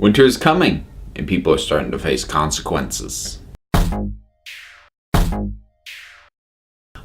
Winter is coming, and people are starting to face consequences.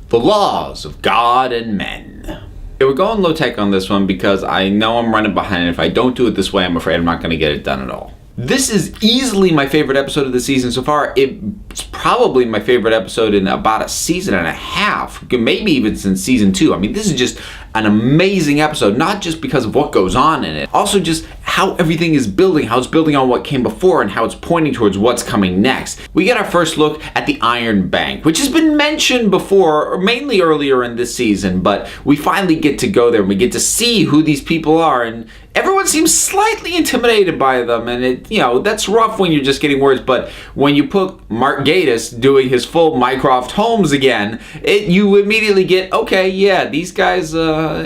The laws of God and men. Yeah, we're going low tech on this one because I know I'm running behind, and if I don't do it this way, I'm afraid I'm not going to get it done at all. This is easily my favorite episode of the season so far. It's probably my favorite episode in about a season and a half, maybe even since season 2. I mean, this is just an amazing episode, not just because of what goes on in it, also just how everything is building, how it's building on what came before, and how it's pointing towards what's coming next. We get our first look at the Iron Bank, which has been mentioned before, or mainly earlier in this season, but we finally get to go there and we get to see who these people are, and everyone seems slightly intimidated by them, and that's rough when you're just getting words, but when you put Mark Gatiss doing his full Mycroft Holmes again, you immediately get, okay, yeah, these guys, I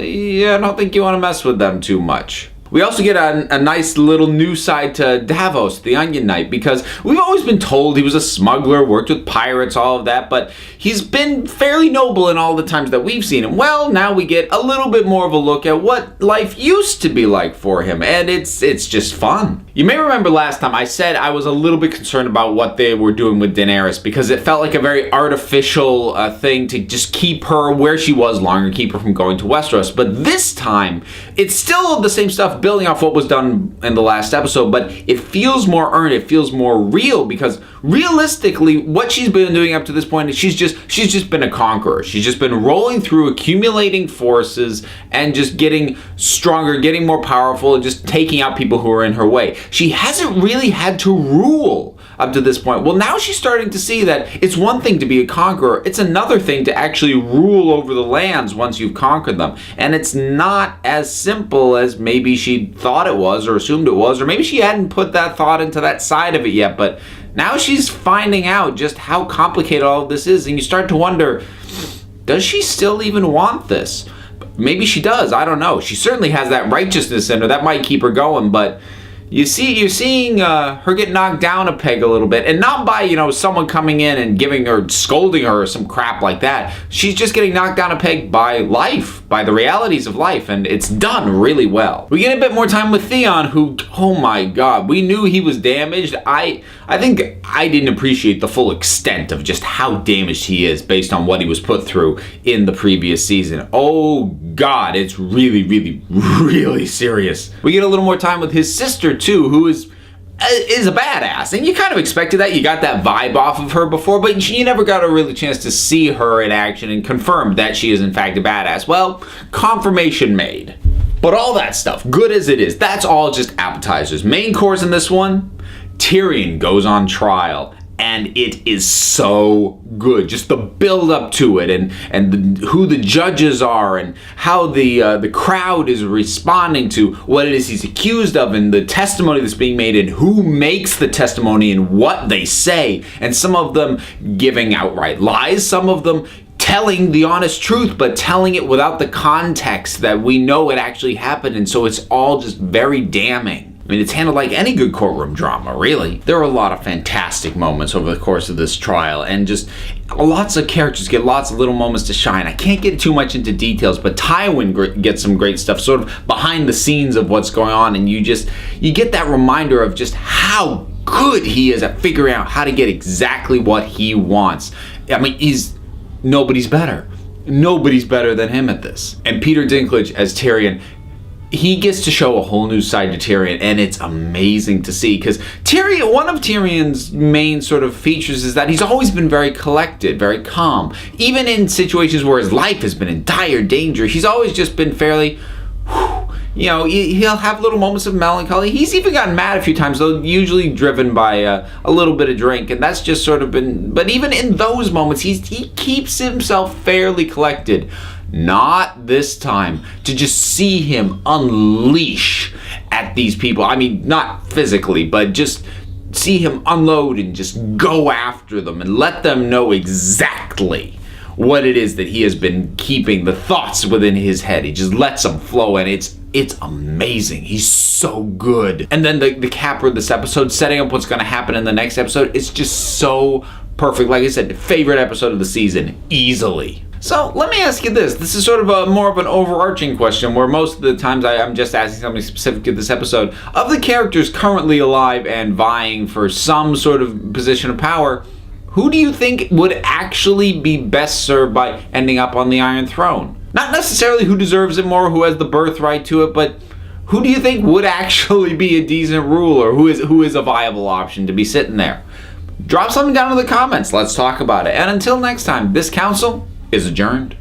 don't think you want to mess with them too much. We also get a nice little new side to Davos, the Onion Knight, because we've always been told he was a smuggler, worked with pirates, all of that, but he's been fairly noble in all the times that we've seen him. Well, now we get a little bit more of a look at what life used to be like for him, and it's just fun. You may remember last time I said I was a little bit concerned about what they were doing with Daenerys, because it felt like a very artificial thing to just keep her where she was longer, keep her from going to Westeros, but this time, it's still the same stuff, building off what was done in the last episode, but it feels more earned, it feels more real, because realistically what she's been doing up to this point is she's just been a conqueror. She's just been rolling through, accumulating forces and just getting stronger, getting more powerful, and just taking out people who are in her way. She hasn't really had to rule up to this point. Well, now she's starting to see that it's one thing to be a conqueror, it's another thing to actually rule over the lands once you've conquered them. And it's not as simple as maybe she thought it was or assumed it was, or maybe she hadn't put that thought into that side of it yet, but now she's finding out just how complicated all of this is, and you start to wonder, does she still even want this? Maybe she does, I don't know. She certainly has that righteousness in her, that might keep her going, but you're seeing her get knocked down a peg a little bit, and not by, someone coming in and giving her, scolding her or some crap like that. She's just getting knocked down a peg by life, by the realities of life, and it's done really well. We get a bit more time with Theon, who, oh my god, we knew he was damaged. I think I didn't appreciate the full extent of just how damaged he is based on what he was put through in the previous season. Oh god, it's really, really, really serious. We get a little more time with his sister too, who is a badass, and you kind of expected that. You got that vibe off of her before, but you never got a really chance to see her in action and confirm that she is in fact a badass. Well, confirmation made. But all that stuff, good as it is, that's all just appetizers. Main course in this one, Tyrion goes on trial, and it is so good. Just the build up to it, and who the judges are, and how the crowd is responding to what it is he's accused of, and the testimony that's being made, and who makes the testimony, and what they say, and some of them giving outright lies, some of them telling the honest truth, but telling it without the context that we know it actually happened, and so it's all just very damning. I mean, it's handled like any good courtroom drama, really. There are a lot of fantastic moments over the course of this trial, and just lots of characters get lots of little moments to shine. I can't get too much into details, but Tywin gets some great stuff sort of behind the scenes of what's going on, and you get that reminder of just how good he is at figuring out how to get exactly what he wants. I mean, nobody's better. Nobody's better than him at this. And Peter Dinklage as Tyrion, he gets to show a whole new side to Tyrion, and it's amazing to see, because one of Tyrion's main sort of features is that he's always been very collected, very calm. Even in situations where his life has been in dire danger, he's always just been fairly, he'll have little moments of melancholy. He's even gotten mad a few times, though usually driven by a little bit of drink, and that's just sort of been, but even in those moments, he keeps himself fairly collected. Not this time. To just see him unleash at these people. I mean, not physically, but just see him unload and just go after them and let them know exactly what it is that he has been keeping, the thoughts within his head. He just lets them flow, and it's amazing. He's so good. And then the capper of this episode, setting up what's going to happen in the next episode, it's just so perfect. Like I said, favorite episode of the season, easily. So let me ask you this. This is sort of more of an overarching question, where most of the times I'm just asking something specific to this episode. Of the characters currently alive and vying for some sort of position of power, who do you think would actually be best served by ending up on the Iron Throne? Not necessarily who deserves it more, who has the birthright to it, but who do you think would actually be a decent ruler? Who is a viable option to be sitting there? Drop something down in the comments. Let's talk about it. And until next time, this council is adjourned.